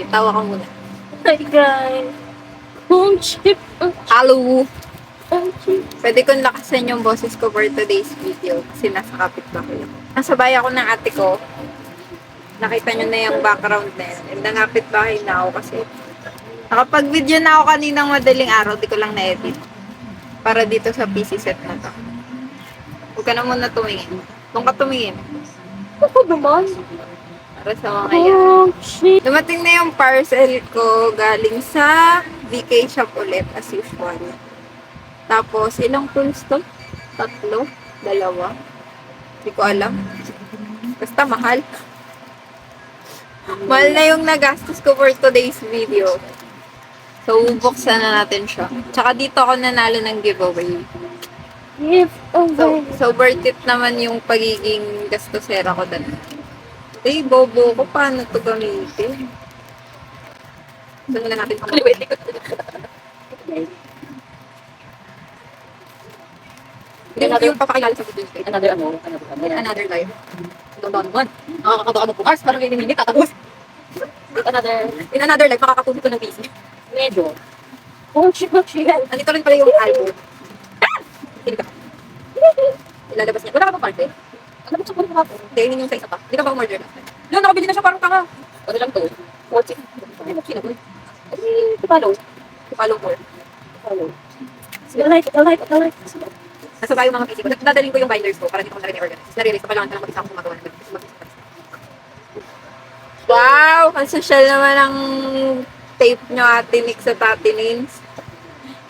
tawa ka muna. Hi guys. Home chip. Hello! Home chip. Pwede kong lakasan yung boses ko for today's video kasi nasa kapitbahay ako. Nasabay ako ng ate ko. Nakita nyo na yung background na yun. And nangapitbahay na ako kasi nakapag-video na ako kaninang madaling araw. Di ko lang na-edit. Para dito sa PC set na to. Huwag ka na muna tumingin. Kung ka tumingin. Ako naman. Para sa mga yan. Home chip. Dumating na yung parcel ko galing sa VK shop ulit as usual. Tapos, ilang tools to? 3? 2? Hindi ko alam. Basta mahal. Mahal na yung nagastos ko for today's video. So, buksan na natin siya. Tsaka dito ako nanalo ng giveaway. Give away. So worth it naman yung pagiging gastosera ko dun. Eh, bobo ko. Paano to gamitin? Saan na natin kaliwin? Yung papakilala sa video. Another life. Don't one. Nakakagawa ng bukas. Parang may minute. Tatapos. In another life, makakatulog ko ng PC. Medyo. Home chip. Andito rin pala yung album. Hindi ka. Ilalabas niya. Wala ka bang parte? Alam mo sa kulit ako. Hindi, yun yung sa isa pa. Hindi ka ba umorder na? Yun, nakabili na siya parang tanga. Ano lang to? 40. Ay, sino ko? Follow. Follow more. Follow. Alright. Nasa tayo mga PC ko. Dadaling ko yung binders ko para hindi ko na rin i-organize. Na-realize ko kailangan ka lang mag-isa akong gumagawa ng Wow! Ang social naman ang tape nyo, Ate Nick sa Tati Nins.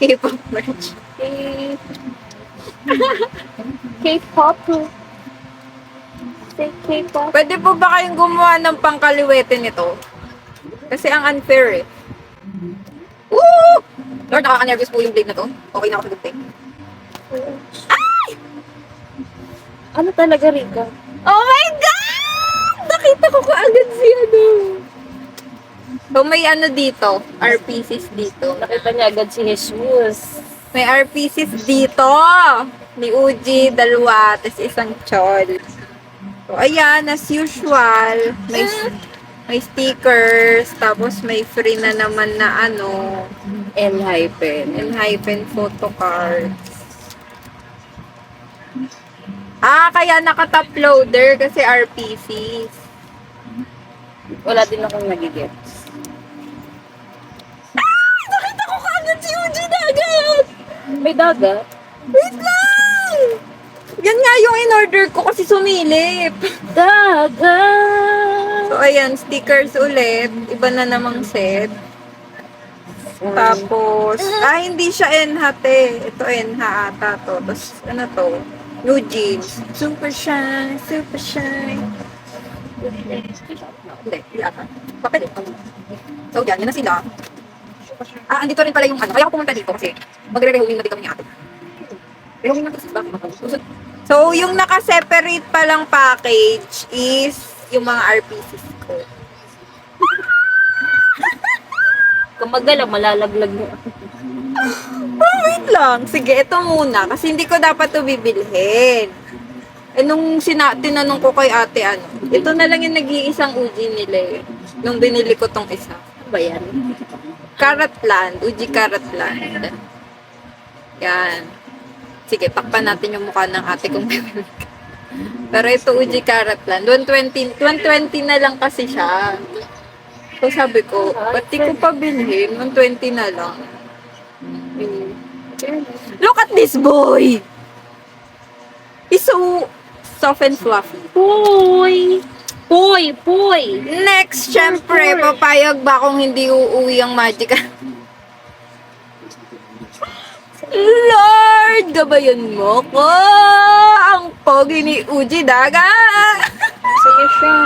K-pop merch. K-pop. Say K-pop. Pwede po ba kayong gumawa ng pangkaliwete nito? Kasi ang unfair eh. Woo! Lord, nakaka-nervous po yung blade na to. Okay na ako sa good thing. Ay! Ano talaga, Rika? Oh my God! Nakita ko kaagad si ano. So may ano dito, RPCs dito. Nakita niya agad si Jesus. May RPCs dito. Ni Uji, dalawa, tapos isang chol. So ayan, as usual, may stickers, tapos may free na naman na ano, N-hyphen photo cards. Kaya naka-top loader kasi RPCs. Wala din akong nagigets. Nakita ko kaagad si Uji dagat! May dagat? Wait lang! Yan nga yung in-order ko kasi sumilip. Dagat! So, ayan, stickers ulit. Iba na namang set. Tapos, hindi siya NHate. Ito NH ata to. Tapos, ano to? New jeans. Super shine, super shine. Hindi ata. Papel. So, yan na sila. Andito rin pala yung ano. Kaya ako pumunta dito kasi magre-rehuling na din kami ni ate. Rehuling na kasi ba? So, yung naka-separate palang package is yung mga RPCs ko. Kung magalang, malalaglag mo. Wait lang. Sige, ito muna. Kasi hindi ko dapat ito bibilhin. Nung tinanong ko kay ate, ito na lang yung nag-iisang Uji nila eh. Nung binili ko tong isa. Ano ba yan? Karatland. Uji Karatland. Yan. Sige, takpan natin yung mukha ng ate kung bibili ka. Pero ito Uji Karatland. 120 na lang kasi siya. So sabi ko, ba't di ko pa bilhin? 120 na lang. Look at this boy! He's so soft and fluffy. Puy! Puy! Next, syempre, papayag ba kung hindi uuwi ang Magic? Lord, gabayan mo ko! Ang pogi ni Uji Daga! Sige siya.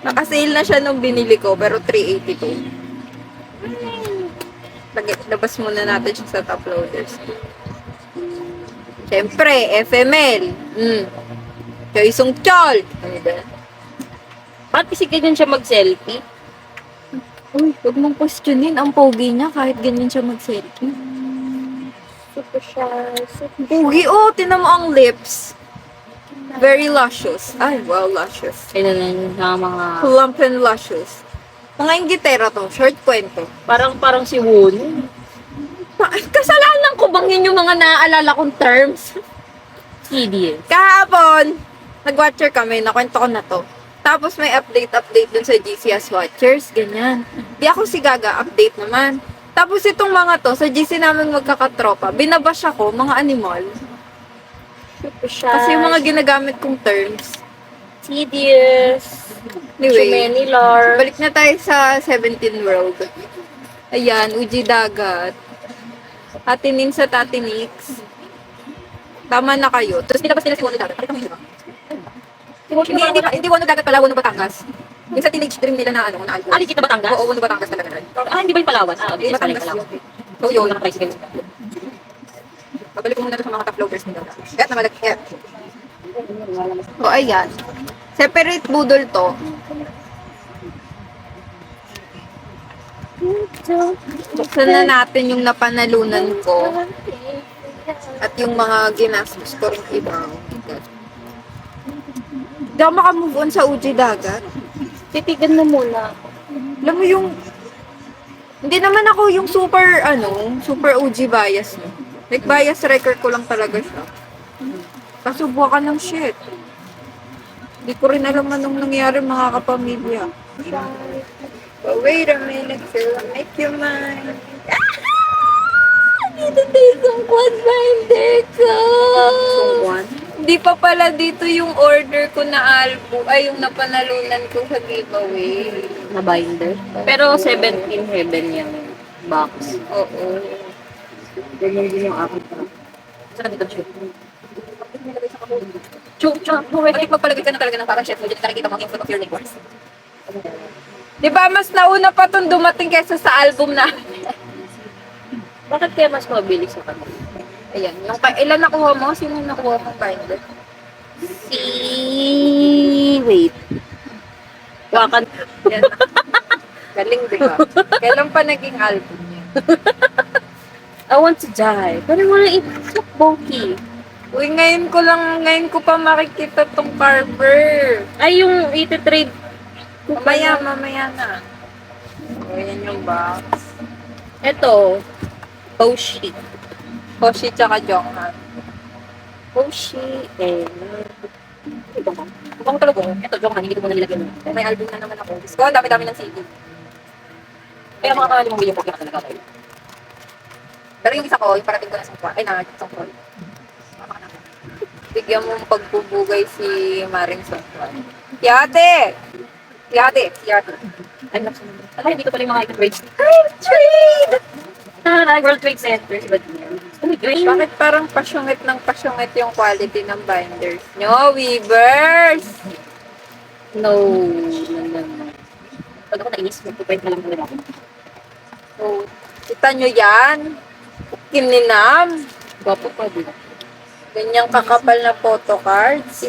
Nakasale na siya nung binili ko, pero 382. Labas muna natin siya sa top loaders. Syempre, FML. Choisong chol. Ano ba? Bakit kasi ganyan siya mag-selfie? Uy, huwag mong questionin. Ang pogi niya kahit ganyan siya mag-selfie. Super siya. Pogi, oh, tinan mo ang lips. Very luscious. Ay, wow, luscious. Kailan lang sa mga... Plump and luscious. Mga inggitera to, short kwento. Parang si Woon. Kasalanan ko bang yun yung mga naaalala kong terms? CDS. Kahapon, nag-watcher kami, nakwento ko na to. Tapos may update dun sa GCS Watchers, ganyan. Di ako si Gaga, update naman. Tapos itong mga to, sa GC namin magkakatropa, binabash ako, mga animal. Kasi yung mga ginagamit kong terms. CDS. Anyway, Chumenilar. balik na tayo sa 17 World. Ayan, Uji Dagat. Atinin sa Tatinix. Tama na kayo. Tapos nilabas nila si Wono Dagat. Pakita mo yun, diba? Hindi Wono Dagat pala, Wono Batangas. Yung sa teenage dream nila na ano, na album. Legit na Batangas? Oo, Wono Batangas talaga. Hindi ba yung Palawan? Hindi ba Batangas yung Palawan? yun. So yun, Naka-tricycle. babalik ko muna doon sa mga ka-floaters nila. Kaya na malagkit. O ayan. Separate budol to. Buksan na natin yung napanalunan ko. At yung mga ginastos ko rin iba. Hindi ako makamove on sa Uji Dagat. Titigan mo muna. Alam mo yung... Hindi naman ako yung super, super Uji bias. No? Like, bias record ko lang talaga siya. Kaso buwa ka ng shit. Hindi ko rin alam anong nangyari mga kapamilya. But wait a minute, till I make you mine. Dito tayo kwan binder ko. Hindi pa pala dito yung order ko na album. Ay, yung napanalunan ko sa giveaway. Na binder. Pero 17 heaven yung box. Oo. Ganyan din yung akin pa. Saan dito siya? Bakit Magpalagay ka na talaga ng parang chef mo. Diyan nakikita mo ang input of your neighbors. Di ba mas nauna pa itong dumating kaysa sa album na? Bakit kaya mas mabilis sa kanila? Ayan. Ilan nakuha mo? Sino yung nakuha mong binder? Wait. Wakan. Yan. Galing, di ba? Kailan pa naging album niya? I want to die. Pero wala it's bulky. Uy, ngayon ko pa makikita tong Carver. Ay, yung iti-trade. Mamaya na. Ayan yung box. Ito. Hoshi. Hoshi tsaka Jonghan. Hoshi. Bang talaga. Ito, joke hindi ko muna nilagyan. May album na naman ako. Gusto ko, ang dami-dami ng CD. Kaya mga kalimang video ko kaya talaga kayo. Pero yung isa ko, yung parating ko na sangkwa. Ay, sangkwa. Bigyan mo ng pagbubugay si Maring Sangkwa. Yate! Yate! Ay, naksan. Alam, dito pala yung mga item trades. Trade! World Trade Center. Diba din? Oh my gosh. Bakit parang pasyungit ng pasyungit yung quality ng binders nyo, Weavers? No. Pag ako nainis, mag-point na lang talaga ako. So, kita nyo yan? Kininam. Gwapo pa din. Ganyang kakapal na photocards.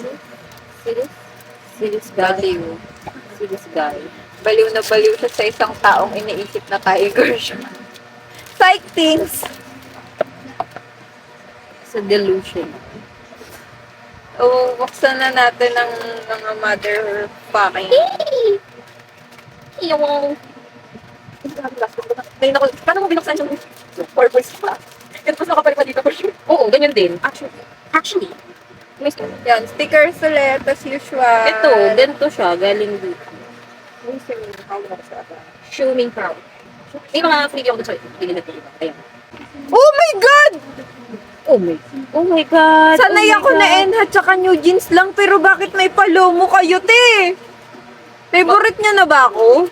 Serious guy. Baliw. Serious guy. Baliw na baliw siya sa isang taong iniisip na tiger siya. Psych things. Sa delusion. O, buksan na natin ang mga mother fucking. Yung... Paano mo binuksan yung purpose pa? Kasi mas nakapalik pa dito for sure. Oo, ganyan din. Actually. Yan, stickers ulit as usual. Ito, ganito siya. Galing dito. Showing proud. May mga free ako dun sa pinili ko. Ayan. Oh my God! Oh my God. Sanay ako na Enha tsaka New Jeans lang, pero bakit may palomo kayo, te? Favorite niya na ba ako?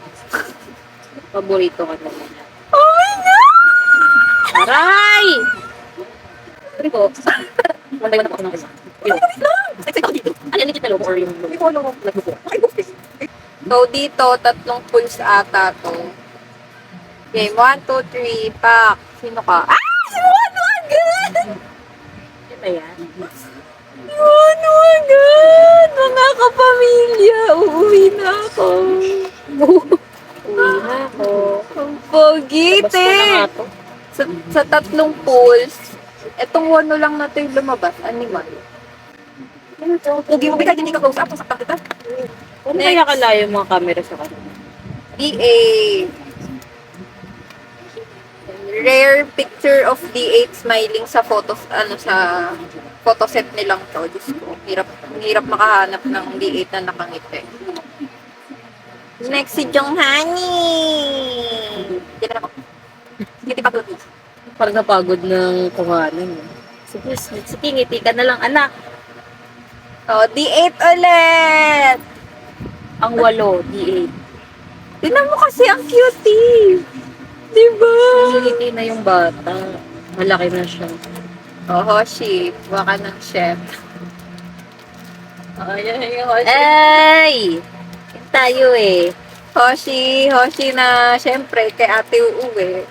Paborito ka naman. Oh my God! Aray! Sabi ko, one by one ako ng isa. Excited ako dito. Ano yung legit na logo or yung logo? May logo. Nagbuko. So, dito, 3 pulls ata to. Okay, 1, 2, 3, pack. Sino ka? Ah! Si Wano agad! Ano ba yan? Si Wano agad! Mga kapamilya, uuwi na ako. Uwi na ako. Ang pogi, Basta na te! nga to. Sa 3 pulls, etong Wano lang na to yung lumabas. Animal. Huwag mo bigay, hindi ka close up. Saktan kita. Ano kaya kalayo yung mga camera sa kanila? DA. Rare picture of D8 smiling sa photos, sa photoset nilang to. Diyos ko, hirap makahanap ng D8 na nakangiti. Next si Jonghani. Hindi na ako. Ngiti pa tuloy. Parang napagod ng kuhanan. Sige, ngiti ka na lang, anak. Oh, D8 ulit. Ang 8, D8. Tignan mo kasi ang cutie. Diba? Ngiti na yung bata. Malaki na siya. Oh, Hoshi. Baka ng chef. Ay, Hoshi. Ay! Yan tayo eh. Hoshi na syempre kay ate uuwi.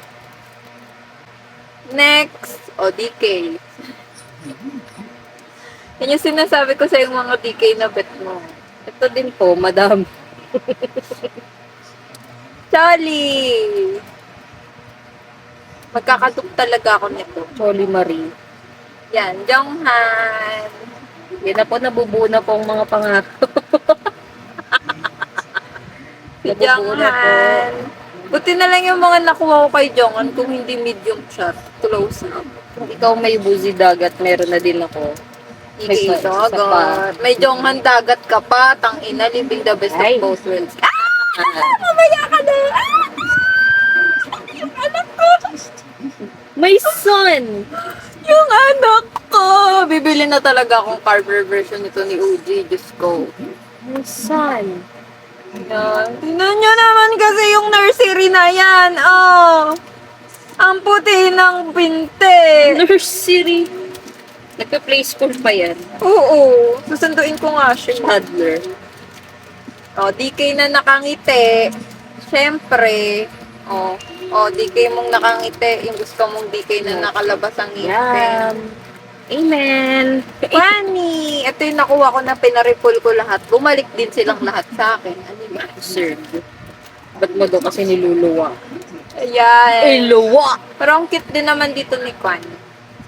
Next, DK. Yan yung sinasabi ko sa yung mga DK na bet mo. Ito din po, madam. Charlie! Magkakatuk talaga ako nito. Choli Marie. Yan, Jonghan. Yan na po, nabubuo na po ang mga pangako. Si Nabubuo na po. Jonghan. Buti na lang yung mga nakuha ko kay Jonghan kung hindi medium shot. Close up. Kung ikaw may buzi dagat, meron na din ako. Ikay May isa pa. dagat. May Jonghan dagat ka pa. Tangina, living the best Ay. of both worlds. Mamaya ka na! Yung anak ko! May son! Yung anak ko! Bibili na talaga akong carver version nito ni OG. Diyos ko. May son. Yan. Tingnan nyo naman kasi yung nursery na yan. Oh! Ang puti ng pinte. Nursery. Nagpa-play school pa yan. Oo. Susunduin ko nga siya. Toddler. DK na nakangiti. Siyempre. DK mong nakangiti. Yung gusto mong DK na nakalabas ang ngipin. Yan. Amen. Funny! Ito yung nakuha ko na pinaripol ko lahat. Bumalik din silang lahat sa akin. Ano ba? Sir. Ba't mo daw kasi niluluwa? Ayan. Luwa! Pero ang cute din naman dito ni Kwan.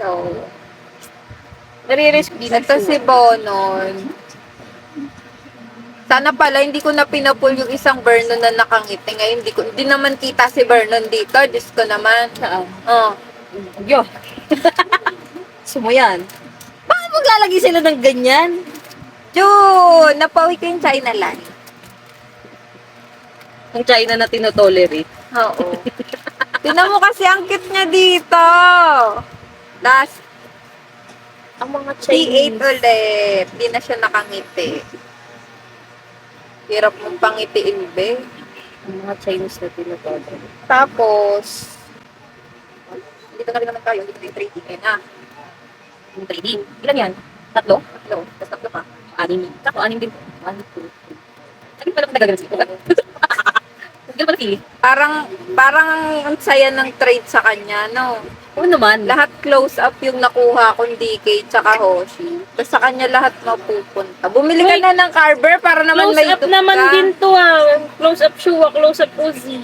So, Nare-risk din ito si Bonon. Sana pala hindi ko na pinapul yung isang Vernon na nakangiti. Ngayon hindi naman kita si Vernon dito. Diyos ko naman. Saan? Oh. Yo! Sumo yan. Bakit maglalagay sila ng ganyan? Jun! Napawi ko yung China line. Ang China na tinotolerate. Oo. Tinan mo kasi ang cute niya dito. Last Ang mga T8 Chinese. ulit. Di na siya nakangiti. Hirap mong pangitiin, be. Ang mga Chinese na tinotolerate. Tapos, dito na rin naman tayo. Dito na yung 3D. Eh na. Yung 3D. Ilan yan? Tatlo? Tatlo. Tapos tatlo pa. 6. Tatlo, 6 din. 1, 2, 3. Lagi pala kung nagagalas ko. Hindi pala pili. Parang ang saya ng trade sa kanya, no? Oo naman. Lahat close up yung nakuha kong DK tsaka Hoshi. Tapos sa kanya lahat mapupunta. Bumili ka Wait. na ng carver para naman Close may up dupe naman ka. din to ah. Close up Shua, close up Uzi.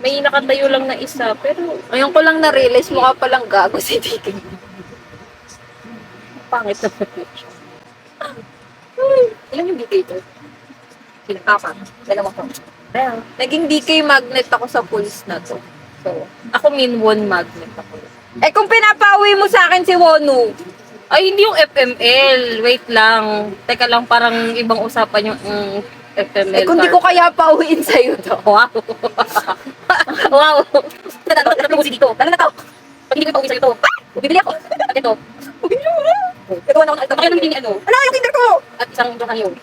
May nakatayo lang na isa, pero Ngayon ko lang na-realize mukha palang gago si DK. pangit na. Ilan yung DK to? Apat. Dalawa ko. Well, Naging DK magnet ako sa pulse na to. So, ako Minwon magnet ako. kung pinapauwi mo sa akin si Wonu, Ay, hindi yung FML. Wait lang. Teka lang, parang ibang usapan yung FML. kung di ko kaya pauwiin sa'yo to. Wow. Wow. Tatanggap mo si dito. Tara na tao. Pag hindi ko pauwi sa'yo to, bibili ako. At ito. Bumili mo na. Nagawa na ako ng Kaya nang hindi ano. Ala, yung kinder ko! At isang drone yun.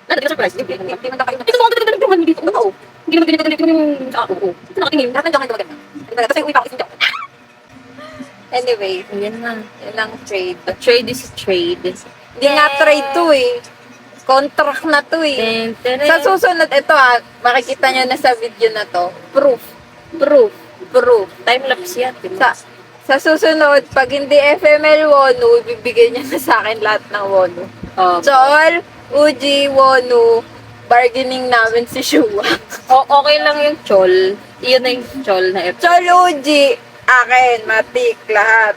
Nada, di ka surprise. Hindi na kayo. Ito mga drone dito. Oo. Hindi naman ganito yung sa ako. Ito nakatingin. Lahat ng joke ito maganda. Tapos yung uwi pa ako isang joke. Anyway, Ayan na. yun ang trade. A trade is a trade. Hindi nga trade to eh. Contract na to eh. Sa susunod, ito makikita nyo na sa video na to. Proof. Proof. Time-lapse yan. Sa susunod, pag hindi FML Wonu, ibibigay niya na sa akin lahat ng Wonu. Chol, Uji, Wonu, bargaining namin si Shua. Okay lang yung chol. Iyon na yung chol na F. Chol, Uji, akin, matik, lahat.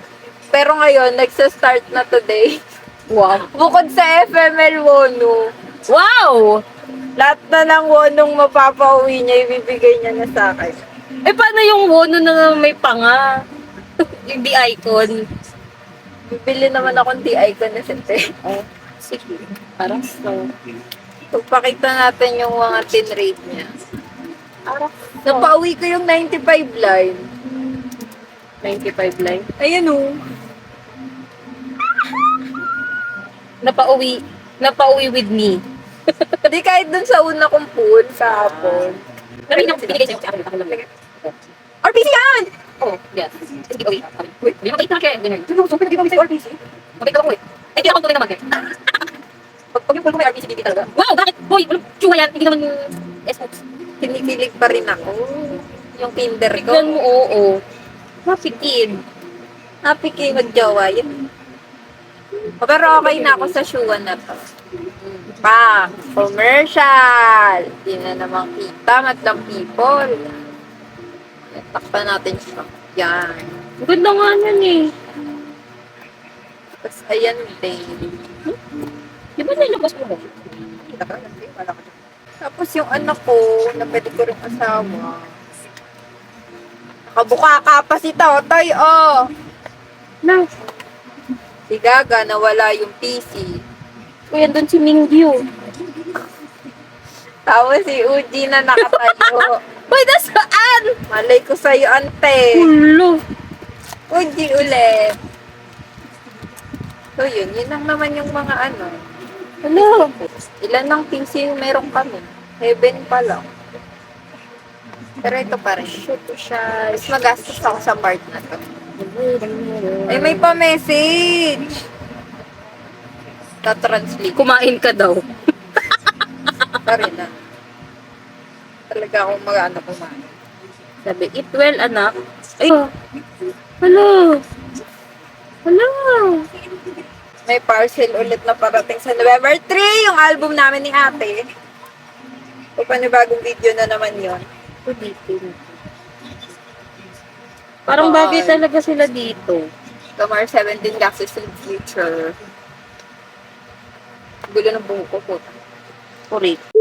Pero ngayon, nagsa-start na today. Wow. Bukod sa FML Wono, Wow! lahat na ng Wonong mapapauwi niya, ibibigay niya na sa akin. Eh, paano yung wono na may panga? Yung di icon. Bibili naman akong D-icon na sente. Oh, sige. Parang so. Pagpakita natin yung mga tin rate niya. Parang Napauwi ko yung 95 line. 95 line. Ayan o. Napauwi with me. Di kahit dun sa una kong pool kahapon. Pero yun ang binigay sa'yo sa akin. Ako lang. RPC yan! Oh, yes. Sige, okay. Wait, hindi makita na siya. Ganyan. So, pinag-ibang sa'yo RPC? Makita ko eh. Ay, hindi ako tunay naman eh. Pag yung pool ko may RPC dito talaga. Wow, bakit? Boy, walang tsuha yan. Hindi naman S-Hooks. Kinikilig pa rin ako. Yung Tinder ko. Tignan mo, oo. Mapikid. Happy kayo mag-jowa yun. Pero okay na ako sa shoe na to. Pa, commercial. Di na naman kita, madlang people. Takpan natin siya. Yan. Ang ganda nga yan eh. Tapos ayan din. Di ba nilabas mo ba? Tapos yung anak ko, na pwede ko rin asawa. Nakabuka ka pa si Totoy, oh. Na. Si Gaga, nawala yung PC. Kuya, doon si Mingyu. Tapos si Uji na nakatayo. Uy, nasaan? Malay ko sa'yo, ante. Hulo. Uji ulit. So yun lang naman yung mga ano. Ano? Ilan ng PC yung meron kami? Heaven pa lang. Pero ito pa rin. Shoot siya. Mas magastos ako sa part na to. Ay, may pa-message. Ta-translate. Kumain ka daw. Pa rin na. Talaga akong mag-ano kumain. Sabi, eat well, anak. Ay, hello. Hello. May parcel ulit na parating sa November 3, yung album namin ni ate. O panibagong video na naman yon. Parang bagay Ay. talaga sila dito. Tomorrow 17 Gases in Future. Gulo ng buhok ko po. Correct.